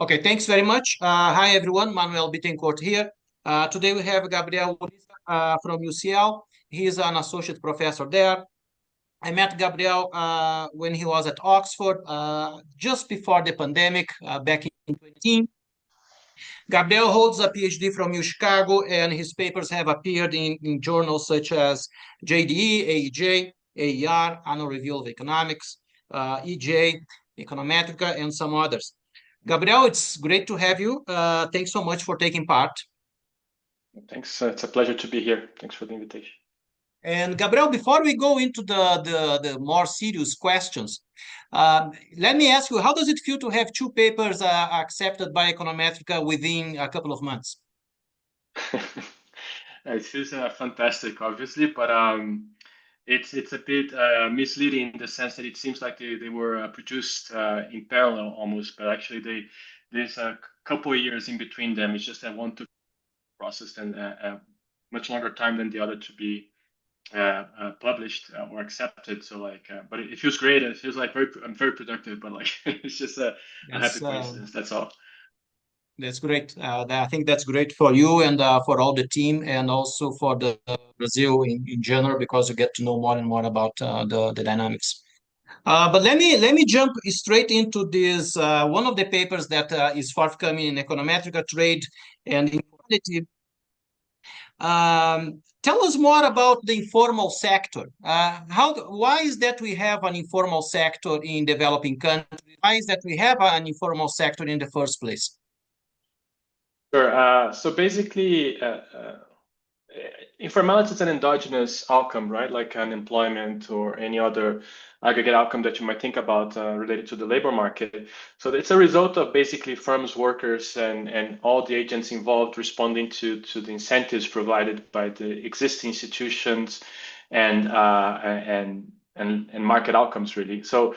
Okay, thanks very much. Hi, everyone. Manuel Bittencourt here. Today we have Gabriel Ulyssea from UCL. He is an associate professor there. I met Gabriel when he was at Oxford just before the pandemic back in 2018. Gabriel holds a PhD from U Chicago, and his papers have appeared in journals such as JDE, AEJ, AER, Annual Review of Economics, EJ, Econometrica, and some others. Gabriel, it's great to have you. Thanks so much for taking part. Thanks. It's a pleasure to be here. Thanks for the invitation. And Gabriel, before we go into the more serious questions, let me ask you, how does it feel to have two papers accepted by Econometrica within a couple of months? It feels fantastic, obviously, but it's a bit misleading in the sense that it seems like they were produced in parallel almost, but actually there's a couple of years in between them. It's just that one took processed and much longer time than the other to be published or accepted. So but it feels great. It feels like I'm very productive, but like it's just a happy That's coincidence. That's all. that's great. I think that's great for you and for all the team, and also for the Brazil in general, because you get to know more and more about the dynamics. But let me jump straight into this. One of the papers that is forthcoming in Econometrica Trade and Informality. Tell us more about the informal sector. Why is that we have an informal sector in developing countries? Why is that we have an informal sector in the first place? Sure. So basically, informality is an endogenous outcome, right? Like unemployment or any other aggregate outcome that you might think about related to the labor market. So it's a result of basically firms, workers, and all the agents involved responding to the incentives provided by the existing institutions and market outcomes, really. So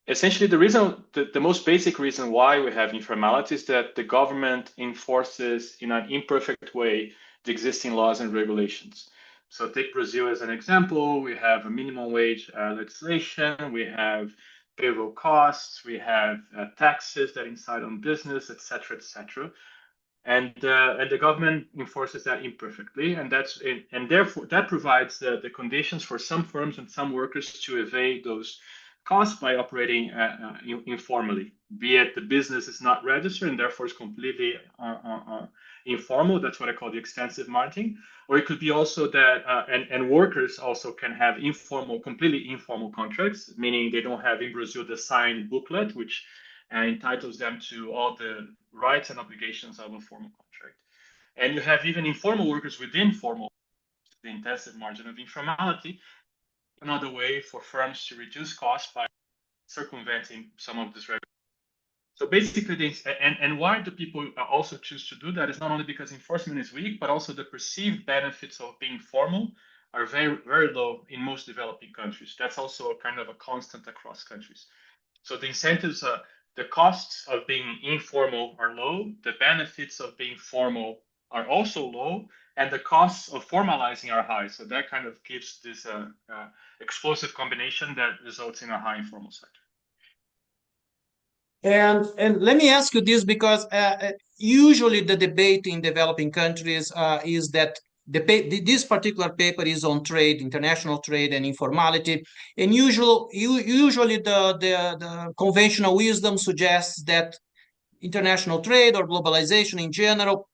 essentially, the most basic reason why we have informality is that the government enforces in an imperfect way the existing laws and regulations. So take Brazil as an example. We have a minimum wage legislation. We have payroll costs. We have taxes that incide on business, etc., etc. And the government enforces that imperfectly, and therefore that provides the conditions for some firms and some workers to evade those costs by operating informally, be it the business is not registered and therefore is completely informal. That's what I call the extensive marketing. Or it could be also that, and workers also can have completely informal contracts, meaning they don't have in Brazil the signed booklet, which entitles them to all the rights and obligations of a formal contract. And you have even informal workers within formal, the intensive margin of informality, another way for firms to reduce costs by circumventing some of this regulation. So basically, and why do people also choose to do that is not only because enforcement is weak, but also the perceived benefits of being formal are very, very low in most developing countries. That's also a kind of a constant across countries. So the incentives, the costs of being informal are low, the benefits of being formal are also low, and the costs of formalizing are high. So that kind of gives this explosive combination that results in a high informal sector. And let me ask you this, because usually the debate in developing countries is that this particular paper is on trade, international trade, and informality. And usually the conventional wisdom suggests that international trade or globalization in general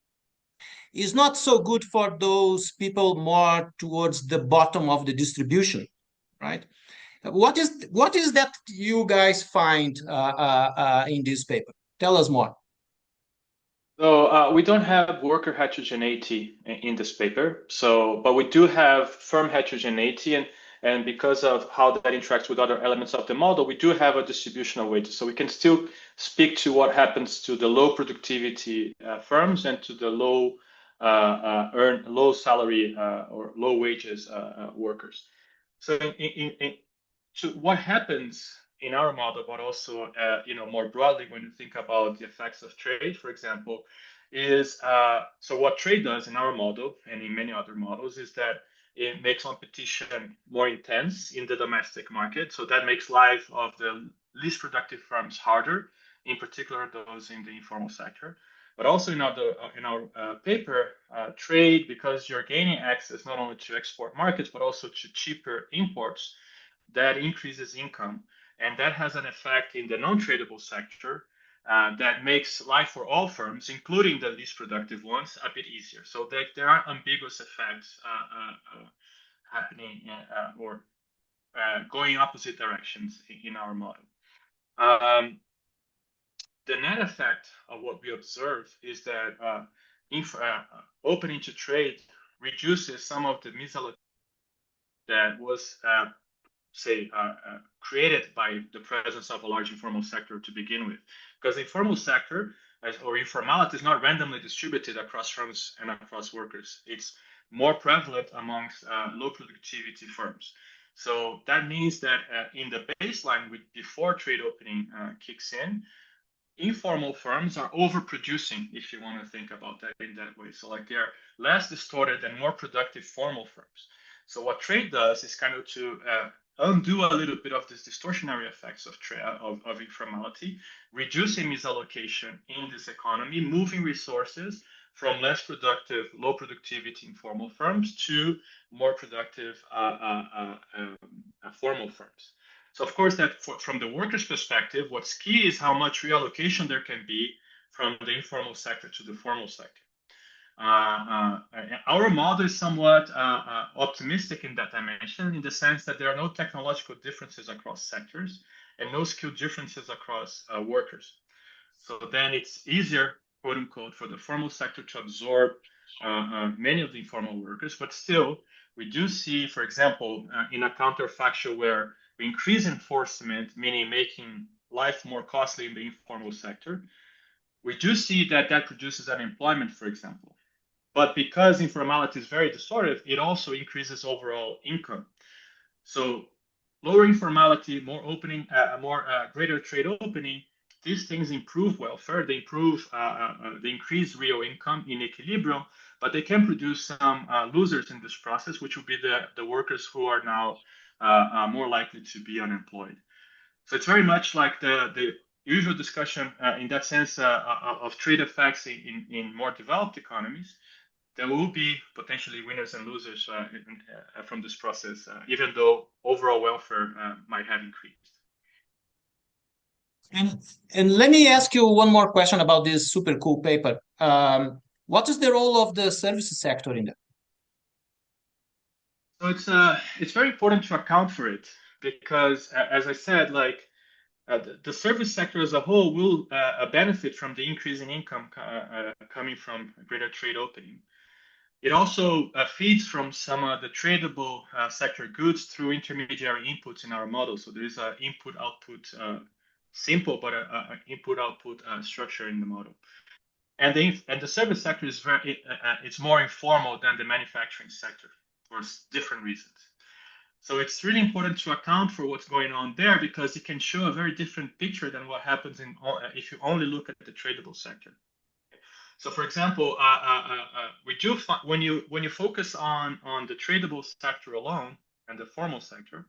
is not so good for those people more towards the bottom of the distribution, right? What is that you guys find in this paper? Tell us more. So we don't have worker heterogeneity in this paper. But we do have firm heterogeneity, and because of how that interacts with other elements of the model, we do have a distribution of wages. So we can still speak to what happens to the low productivity firms and to the low salary or low wages workers. So so what happens in our model, but also more broadly when you think about the effects of trade, for example, is so what trade does in our model and in many other models is that it makes competition more intense in the domestic market. So that makes life of the least productive firms harder. in particular those in the informal sector. But also in our paper, trade, because you're gaining access not only to export markets, but also to cheaper imports, that increases income. And that has an effect in the non-tradable sector that makes life for all firms, including the least productive ones, a bit easier. So there are ambiguous effects happening or going opposite directions in our model. The net effect of what we observe is that opening to trade reduces some of the misallocation that was created by the presence of a large informal sector to begin with. Because the informal sector or informality is not randomly distributed across firms and across workers. It's more prevalent amongst low productivity firms. So that means that in the baseline, before trade opening kicks in, informal firms are overproducing, if you want to think about that in that way. So like they're less distorted and more productive formal firms. So what trade does is kind of to undo a little bit of this distortionary effects of informality, reducing misallocation in this economy, moving resources from less productive, low productivity informal firms to more productive formal firms. So of course, that from the workers' perspective, what's key is how much reallocation there can be from the informal sector to the formal sector. Our model is somewhat optimistic in that dimension, in the sense that there are no technological differences across sectors and no skill differences across workers. So then it's easier, quote unquote, for the formal sector to absorb many of the informal workers. But still, we do see, for example, in a counterfactual where we increase enforcement, meaning making life more costly in the informal sector, we do see that that produces unemployment, for example. But because informality is very distorted, it also increases overall income. So lower informality, more opening, greater trade opening, these things improve welfare. They increase real income in equilibrium, but they can produce some losers in this process, which will be the workers who are now more likely to be unemployed. So it's very much like the usual discussion in that sense of trade effects in more developed economies. There will be potentially winners and losers from this process, even though overall welfare might have increased. And let me ask you one more question about this super cool paper. What is the role of the services sector in that? So it's very important to account for it because, as I said, like the service sector as a whole will benefit from the increase in income coming from greater trade opening. It also feeds from some of the tradable sector goods through intermediary inputs in our model. So there is an input-output, simple, but an input-output structure in the model. And the service sector is it's more informal than the manufacturing sector for different reasons. So it's really important to account for what's going on there because it can show a very different picture than what happens if you only look at the tradable sector. So, for example, we do when you focus on the tradable sector alone and the formal sector,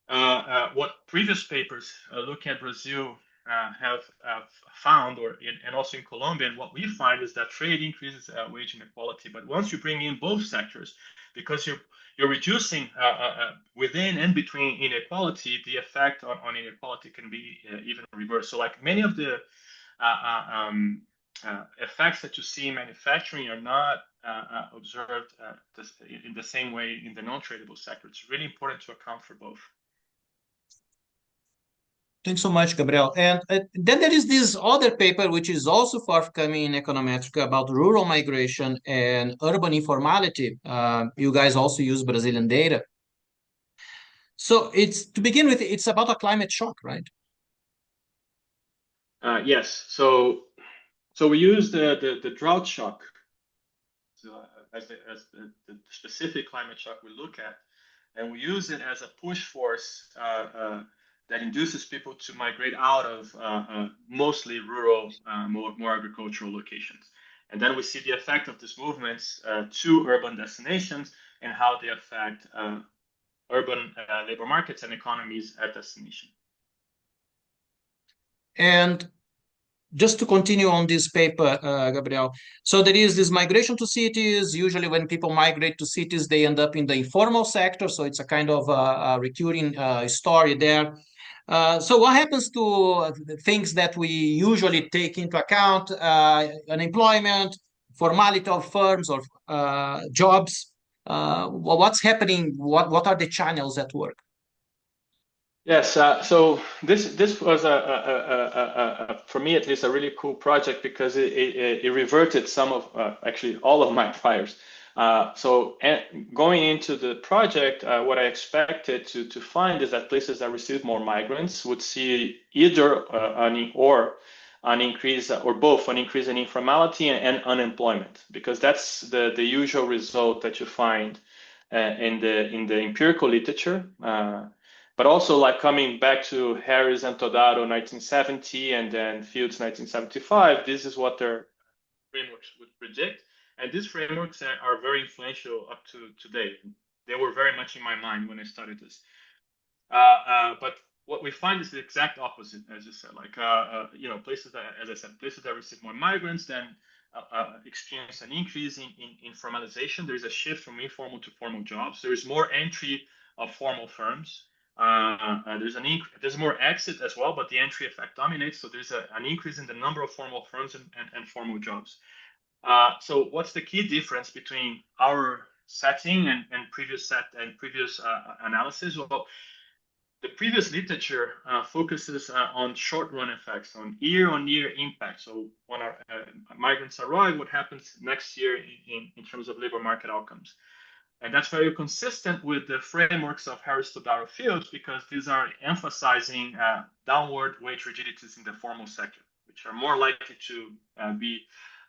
what previous papers looking at Brazil have found, and also in Colombia, and what we find is that trade increases wage inequality. But once you bring in both sectors, because you're reducing within and between inequality, the effect on inequality can be even reversed. So, like many of the effects that you see in manufacturing are not observed in the same way in the non-tradable sector. It's really important to account for both. Thanks so much, Gabriel. And then there is this other paper, which is also forthcoming in Econometrica about rural migration and urban informality. You guys also use Brazilian data. So to begin with, it's about a climate shock, right? Yes. So we use the drought shock as the specific climate shock we look at, and we use it as a push force that induces people to migrate out of mostly rural, more agricultural locations. And then we see the effect of these movements to urban destinations and how they affect urban labor markets and economies at destination. And just to continue on this paper, Gabriel. So there is this migration to cities. Usually when people migrate to cities, they end up in the informal sector. So it's a kind of a recurring story there. So what happens to things that we usually take into account, unemployment, formality of firms or jobs? What's happening? What are the channels at work? Yes, so this was for me at least a really cool project because it reverted some of actually all of my priors. Going into the project, what I expected to find is that places that receive more migrants would see either an increase or both an increase in informality and unemployment, because that's the usual result that you find in the empirical literature. But also, like, coming back to Harris and Todaro 1970 and then Fields 1975, this is what their frameworks would predict. And these frameworks are very influential up to today. They were very much in my mind when I started this. But what we find is the exact opposite, as you said. Like, places that, as I said, places that receive more migrants then experience an increase in formalization. There is a shift from informal to formal jobs. There is more entry of formal firms. There's more exit as well, but the entry effect dominates. So there's an increase in the number of formal firms and formal jobs. So what's the key difference between our setting and previous analysis? Well, the previous literature focuses on short-run effects, on year-on-year impact. So when our migrants arrive, what happens next year in terms of labor market outcomes? And that's very consistent with the frameworks of Harris, Todaro, Fields, because these are emphasizing downward wage rigidities in the formal sector, which are more likely to be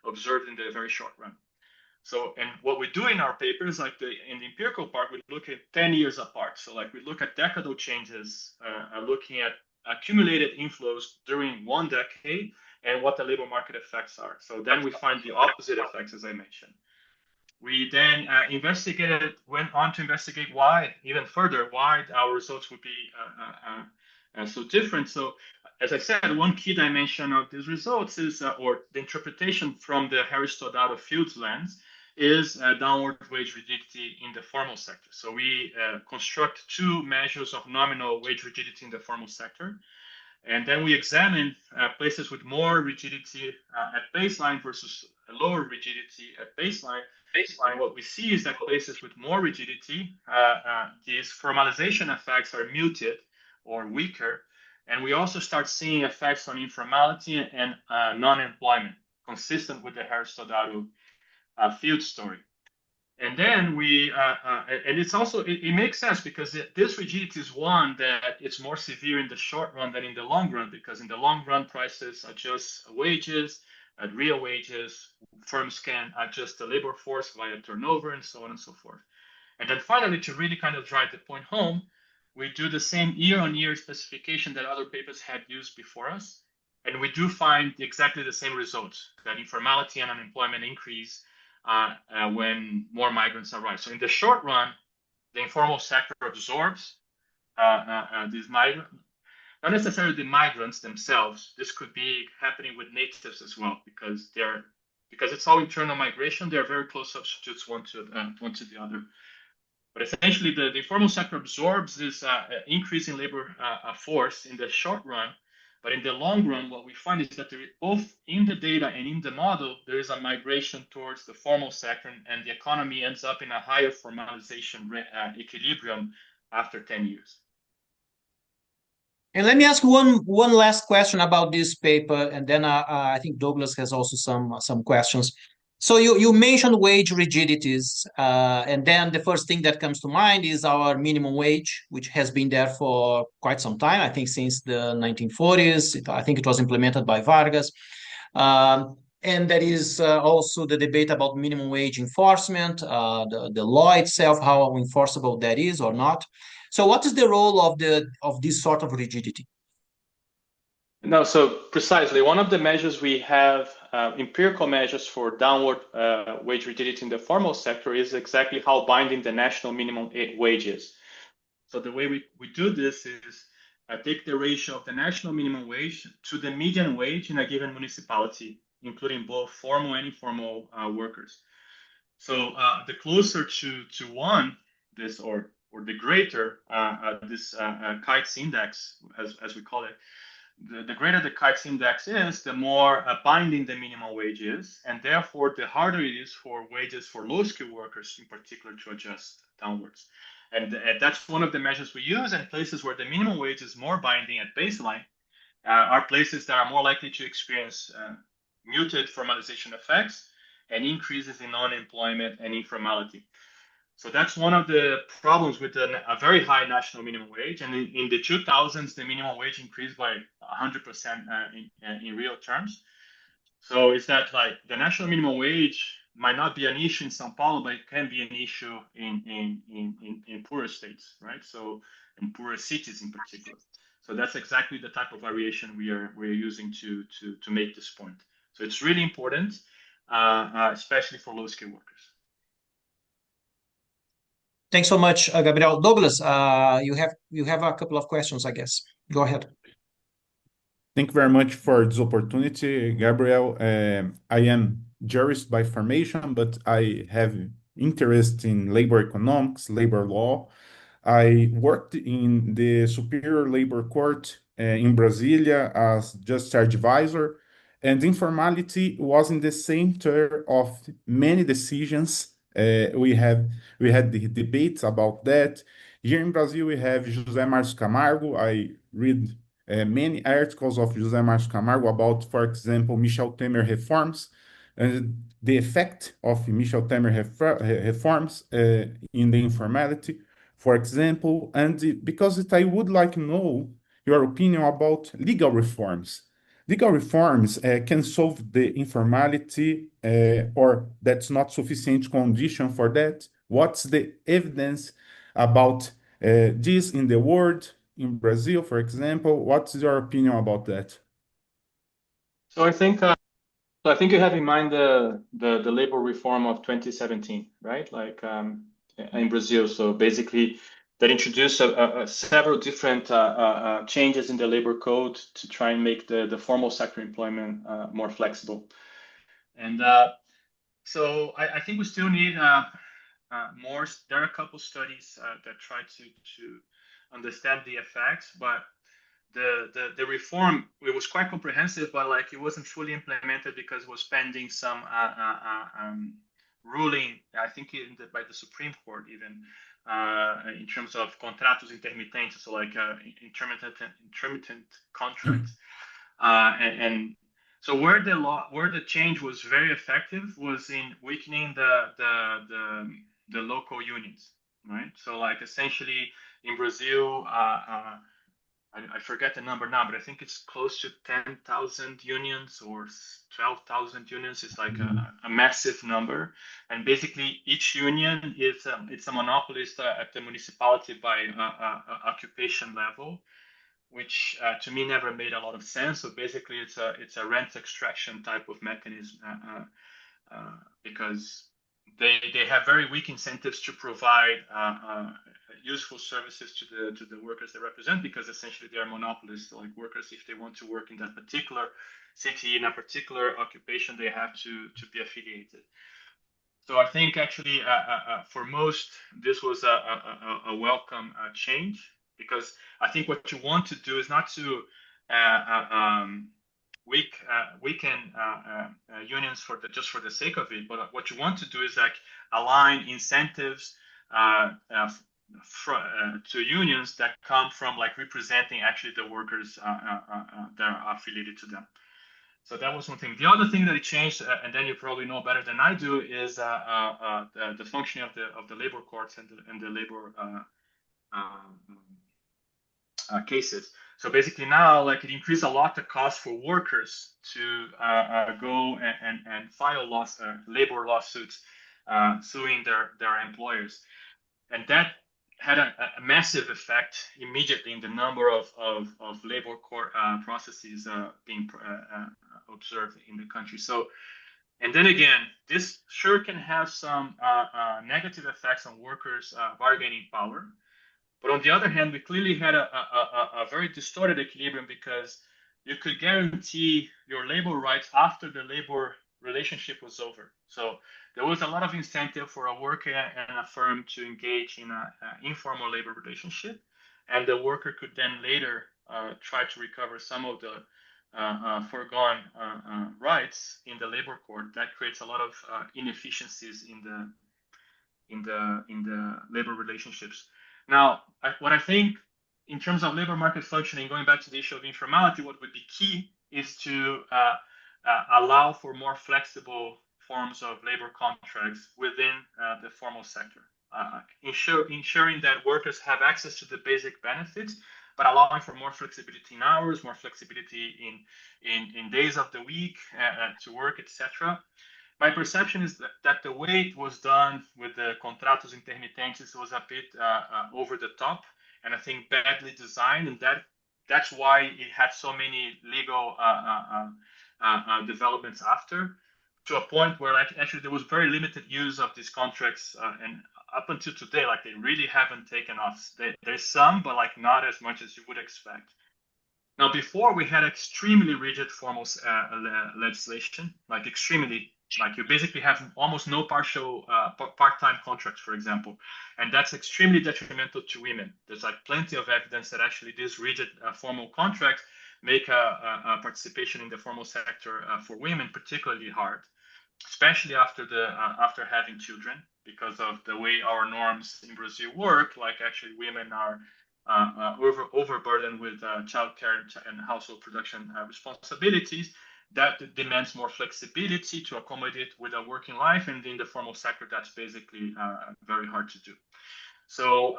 observed in the very short run. So, and what we do in our papers, like in the empirical part, we look at 10 years apart. So like we look at decadal changes, looking at accumulated inflows during one decade and what the labor market effects are. So then we find the opposite effects, as I mentioned. We then went on to investigate why, even further, why our results would be so different. So, as I said, one key dimension of these results is, or the interpretation from the Harris-Todaro Fields lens, is downward wage rigidity in the formal sector. So we construct two measures of nominal wage rigidity in the formal sector. And then we examine places with more rigidity at baseline versus lower rigidity at baseline. And what we see is that places with more rigidity, these formalization effects are muted or weaker. And we also start seeing effects on informality and non-employment, consistent with the Harris-Todaro field story. And then and it's also, it makes sense because this rigidity is one that it's more severe in the short run than in the long run, because in the long run, prices adjust wages, at real wages, firms can adjust the labor force via turnover and so on and so forth. And then finally, to really kind of drive the point home, we do the same year-on-year specification that other papers had used before us. And we do find exactly the same results, that informality and unemployment increase when more migrants arrive. So in the short run, the informal sector absorbs these migrants, not necessarily the migrants themselves. This could be happening with natives as well, because it's all internal migration. They're very close substitutes one to the other. But essentially, the informal sector absorbs this increase in labor force in the short run. But in the long run, what we find is that both in the data and in the model, there is a migration towards the formal sector, and the economy ends up in a higher formalization equilibrium after 10 years. And let me ask one last question about this paper, and then I think Douglas has also some questions. So you mentioned wage rigidities, and then the first thing that comes to mind is our minimum wage, which has been there for quite some time, I think since the 1940s. I think it was implemented by Vargas. And there is also the debate about minimum wage enforcement, the law itself, how enforceable that is or not. So what is the role of this sort of rigidity? No, so precisely. One of the measures we have, empirical measures for downward wage rigidity in the formal sector, is exactly how binding the national minimum wage is. So the way we do this is take the ratio of the national minimum wage to the median wage in a given municipality, including both formal and informal workers. So the closer to one, this or the greater this KITES index, as we call it, the greater the KITES index is, the more binding the minimum wage is, and therefore the harder it is for wages for low-skilled workers in particular to adjust downwards. And that's one of the measures we use, and places where the minimum wage is more binding at baseline are places that are more likely to experience muted formalization effects and increases in unemployment and informality. So that's one of the problems with a very high national minimum wage. And in the 2000s, the minimum wage increased by 100% in real terms. So it's that like the national minimum wage might not be an issue in São Paulo, but it can be an issue in poorer states, right? So in poorer cities in particular. So that's exactly the type of variation we're using to make this point. So it's really important, especially for low-skilled workers. Thanks so much, Gabriel. Douglas, you have a couple of questions, I guess. Go ahead. Thank you very much for this opportunity, Gabriel. I am jurist by formation, but I have interest in labor economics, labor law. I worked in the Superior Labor Court in Brasilia as just advisor, and informality was in the center of many decisions. We had the debates about that. Here in Brazil, we have José Márcio Camargo. I read many articles of José Márcio Camargo about, for example, Michel Temer reforms and the effect of Michel Temer reforms in the informality, for example. And because I would like to know your opinion about legal reforms. Legal reforms can solve the informality, or that's not sufficient condition for that. What's the evidence about this in the world? In Brazil, for example, what's your opinion about that? So I think you have in mind the labor reform of 2017, right? Like in Brazil. So basically, that introduced several different changes in the labor code to try and make the formal sector employment more flexible. And so I think we still need more. There are a couple studies that try to understand the effects, but the reform, it was quite comprehensive, but like it wasn't fully implemented because it was pending some ruling, I think by the Supreme Court even, in terms of contratos intermitentes, so like intermittent contracts. And so where the change was very effective was in weakening the local unions, right? So like essentially in Brazil, I forget the number now, but I think it's close to 10,000 unions or 12,000 unions. It's like a massive number. And basically each union is it's a monopolist at the municipality by occupation level, which to me never made a lot of sense. So basically it's a rent extraction type of mechanism because they have very weak incentives to provide useful services to the workers they represent, because essentially they are monopolists. Like workers, if they want to work in that particular city in a particular occupation, they have to be affiliated. So I think actually for most this was a welcome change, because I think what you want to do is not to weaken unions just for the sake of it, but what you want to do is like align incentives to unions that come from like representing actually the workers that are affiliated to them. So that was one thing. The other thing that it changed, and then you probably know better than I do, is the functioning of the labor courts and the labor cases. So basically now, like it increased a lot the cost for workers to go and file labor lawsuits suing their employers, and that had a massive effect immediately in the number of labor court processes being observed in the country. So, and then again, this sure can have some negative effects on workers' bargaining power, But on the other hand, we clearly had a very distorted equilibrium because you could guarantee your labor rights after the labor relationship was over. So there was a lot of incentive for a worker and a firm to engage in an informal labor relationship, and the worker could then later try to recover some of the foregone rights in the labor court. That creates a lot of inefficiencies in the labor relationships. Now, what I think in terms of labor market functioning, going back to the issue of informality, what would be key is to allow for more flexible forms of labor contracts within the formal sector, ensuring that workers have access to the basic benefits, but allowing for more flexibility in hours, more flexibility in days of the week to work, etc. My perception is that the way it was done with the contratos intermitentes was a bit over the top, and I think badly designed, and that's why it had so many legal developments after, to a point where actually there was very limited use of these contracts, and up until today, like they really haven't taken off. There's some, but like not as much as you would expect. Now, before we had extremely rigid formal legislation, like extremely, like you basically have almost no part-time contracts, for example, and that's extremely detrimental to women. There's like plenty of evidence that actually these rigid formal contracts make a participation in the formal sector for women particularly hard, especially after having children, because of the way our norms in Brazil work. Like actually, women are overburdened with childcare and household production responsibilities. That demands more flexibility to accommodate with a working life, and in the formal sector, that's basically very hard to do. So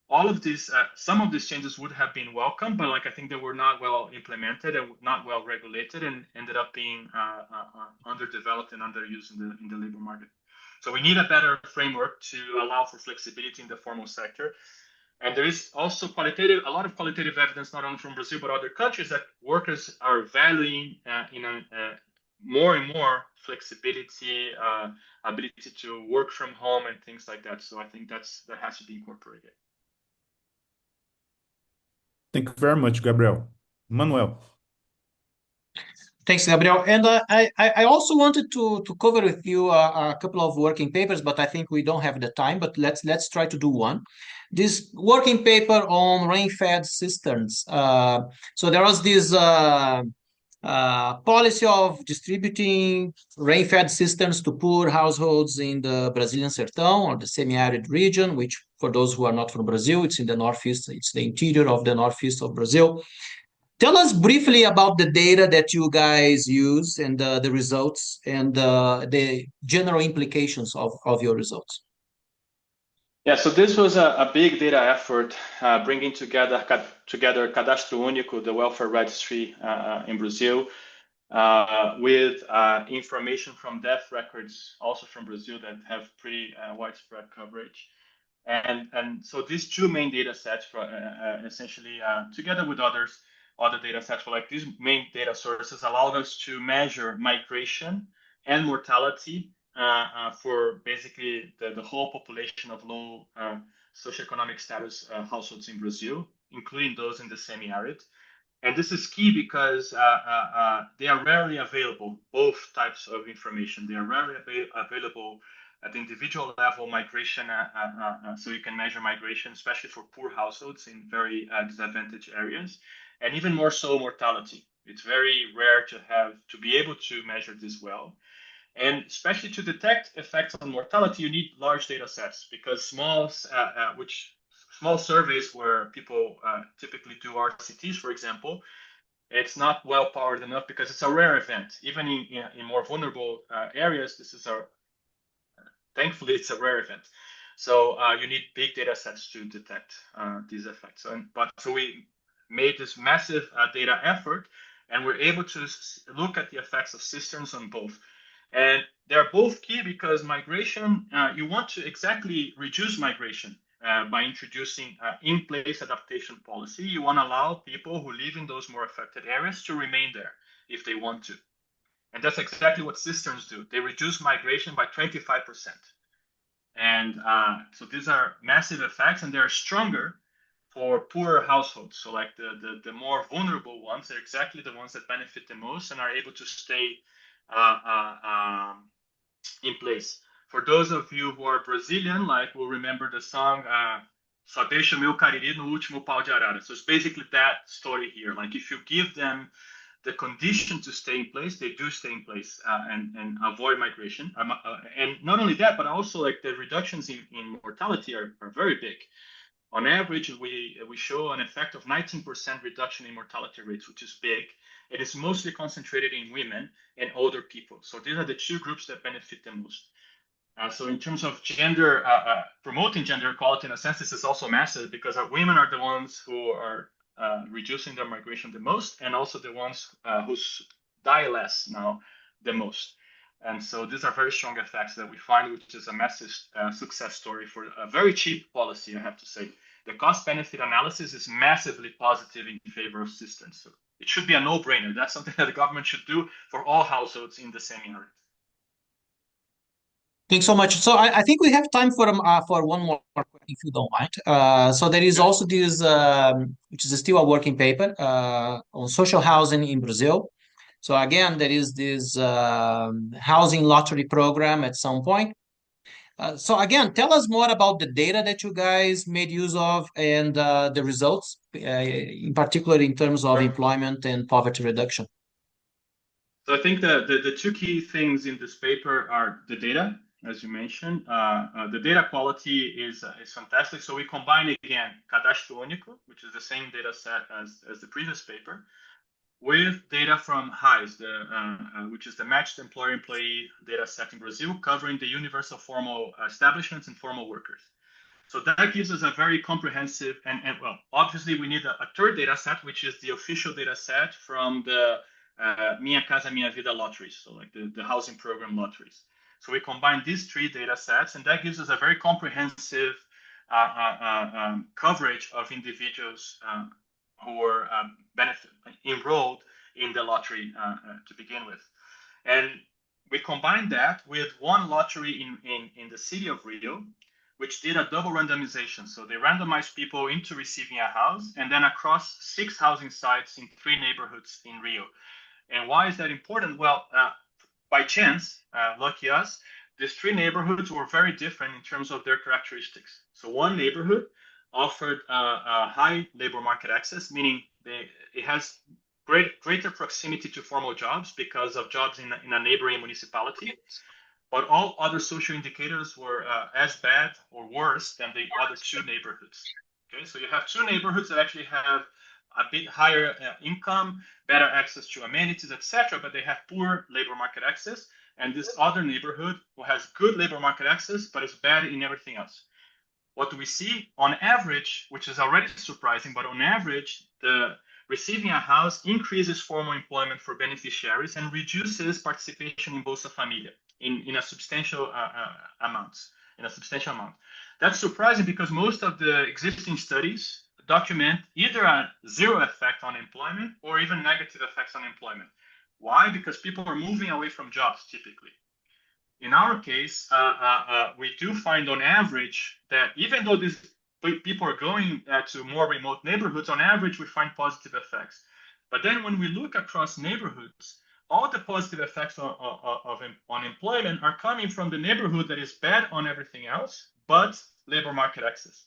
all of these, some of these changes would have been welcome, but like I think they were not well implemented and not well regulated, and ended up being underdeveloped and underused in the labor market. So we need a better framework to allow for flexibility in the formal sector. And there is also a lot of qualitative evidence, not only from Brazil, but other countries, that workers are valuing more and more flexibility, ability to work from home and things like that. So I think that has to be incorporated. Thank you very much, Gabriel. Manuel. Thanks, Gabriel. And I also wanted to cover with you a couple of working papers, but I think we don't have the time. But let's try to do one. This working paper on rain-fed cisterns. So there was this policy of distributing rain-fed cisterns to poor households in the Brazilian sertão, or the semi-arid region, which for those who are not from Brazil, it's in the northeast. It's the interior of the northeast of Brazil. Tell us briefly about the data that you guys use and the results and the general implications of your results. Yeah, so this was a big data effort bringing together Cadastro Único, the welfare registry in Brazil, with information from death records, also from Brazil, that have pretty widespread coverage. And so these two main data sets, essentially, together with other data sets, like these main data sources, allowed us to measure migration and mortality for basically the whole population of low socioeconomic status households in Brazil, including those in the semi-arid. And this is key because they are rarely available, both types of information. They are rarely available at the individual level, migration, so you can measure migration, especially for poor households in very disadvantaged areas, and even more so mortality. It's very rare to be able to measure this well. And especially to detect effects on mortality, you need large data sets, because small surveys where people typically do RCTs, for example, it's not well powered enough because it's a rare event. Even in more vulnerable areas, thankfully, it's a rare event. So you need big data sets to detect these effects. So we made this massive data effort, and we're able to look at the effects of cisterns on both. And they're both key because migration, you want to exactly reduce migration by introducing in-place adaptation policy. You want to allow people who live in those more affected areas to remain there if they want to. And that's exactly what cisterns do. They reduce migration by 25%. And so these are massive effects, and they're stronger for poorer households. So like the more vulnerable ones are exactly the ones that benefit the most and are able to stay in place. For those of you who are Brazilian, like will remember the song Só deixa meu cariri no último pau de arara. So it's basically that story here. Like if you give them the condition to stay in place, they do stay in place and avoid migration. And not only that, but also like the reductions in mortality are very big. On average, we show an effect of 19% reduction in mortality rates, which is big. It is mostly concentrated in women and older people. So these are the two groups that benefit the most. So in terms of gender, promoting gender equality, in a sense, this is also massive because our women are the ones who are reducing their migration the most, and also the ones who die less now the most. And so these are very strong effects that we find, which is a massive success story for a very cheap policy, I have to say. The cost-benefit analysis is massively positive in favor of cisterns. So it should be a no-brainer. That's something that the government should do for all households in the same area. Thanks so much. So I think we have time for one more question, if you don't mind. So there is also this, which is still a working paper on social housing in Brazil. So again, there is this housing lottery program at some point. So again, tell us more about the data that you guys made use of and the results, in particular in terms of employment and poverty reduction. So I think that the two key things in this paper are the data, as you mentioned. The data quality is fantastic. So we combine again Cadastro Único, which is the same data set as the previous paper, with data from HISE, which is the matched employer-employee data set in Brazil, covering the universal formal establishments and formal workers. So that gives us a very comprehensive, and well, obviously we need a third data set, which is the official data set from the Minha Casa Minha Vida lotteries, so like the housing program lotteries. So we combine these three data sets, and that gives us a very comprehensive coverage of individuals who were enrolled in the lottery to begin with. And we combined that with one lottery in the city of Rio, which did a double randomization. So they randomized people into receiving a house and then across 6 housing sites in 3 neighborhoods in Rio. And why is that important? Well, by chance, lucky us, these 3 neighborhoods were very different in terms of their characteristics. So one neighborhood offered high labor market access, meaning it has greater proximity to formal jobs because of jobs in a neighboring municipality. But all other social indicators were as bad or worse than the other 2 neighborhoods. Okay, so you have 2 neighborhoods that actually have a bit higher income, better access to amenities, etc., but they have poor labor market access. And this other neighborhood who has good labor market access, but is bad in everything else. What do we see? On average, which is already surprising, but on average, the receiving a house increases formal employment for beneficiaries and reduces participation in Bolsa Família in a substantial amount. That's surprising because most of the existing studies document either a zero effect on employment or even negative effects on employment. Why? Because people are moving away from jobs typically. In our case, we do find on average that even though these people are going to more remote neighborhoods, on average, we find positive effects. But then when we look across neighborhoods, all the positive effects on employment are coming from the neighborhood that is bad on everything else, but labor market access.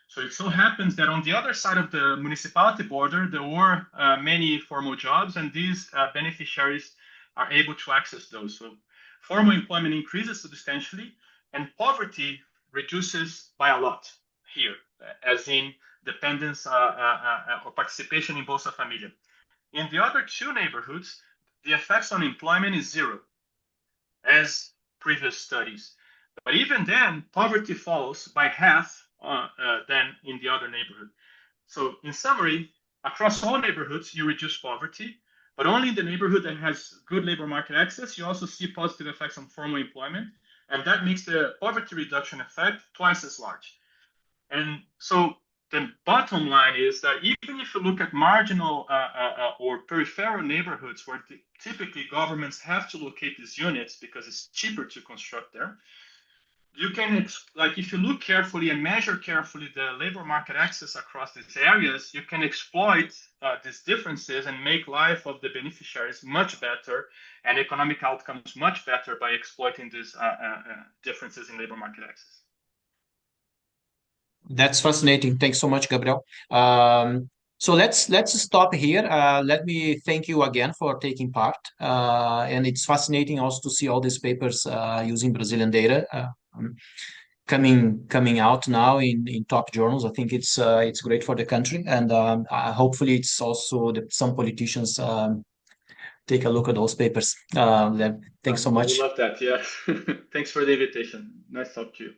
So it so happens that on the other side of the municipality border, there were many formal jobs, and these beneficiaries are able to access those. So formal employment increases substantially, and poverty reduces by a lot here, as in dependence or participation in Bolsa Família. In the other 2 neighborhoods, the effects on employment is zero, as previous studies. But even then, poverty falls by half than in the other neighborhood. So in summary, across all neighborhoods, you reduce poverty, but only in the neighborhood that has good labor market access, you also see positive effects on formal employment, and that makes the poverty reduction effect twice as large. And so the bottom line is that even if you look at marginal or peripheral neighborhoods where typically governments have to locate these units because it's cheaper to construct there, you can, like, if you look carefully and measure carefully the labor market access across these areas, you can exploit these differences and make life of the beneficiaries much better and economic outcomes much better by exploiting these differences in labor market access. That's fascinating. Thanks so much, Gabriel. So let's stop here. Let me thank you again for taking part. And it's fascinating also to see all these papers using Brazilian data coming out now in top journals. I think it's great for the country, and hopefully it's also some politicians take a look at those papers. Thanks so much. We love that. Yeah. Thanks for the invitation. Nice talk to you.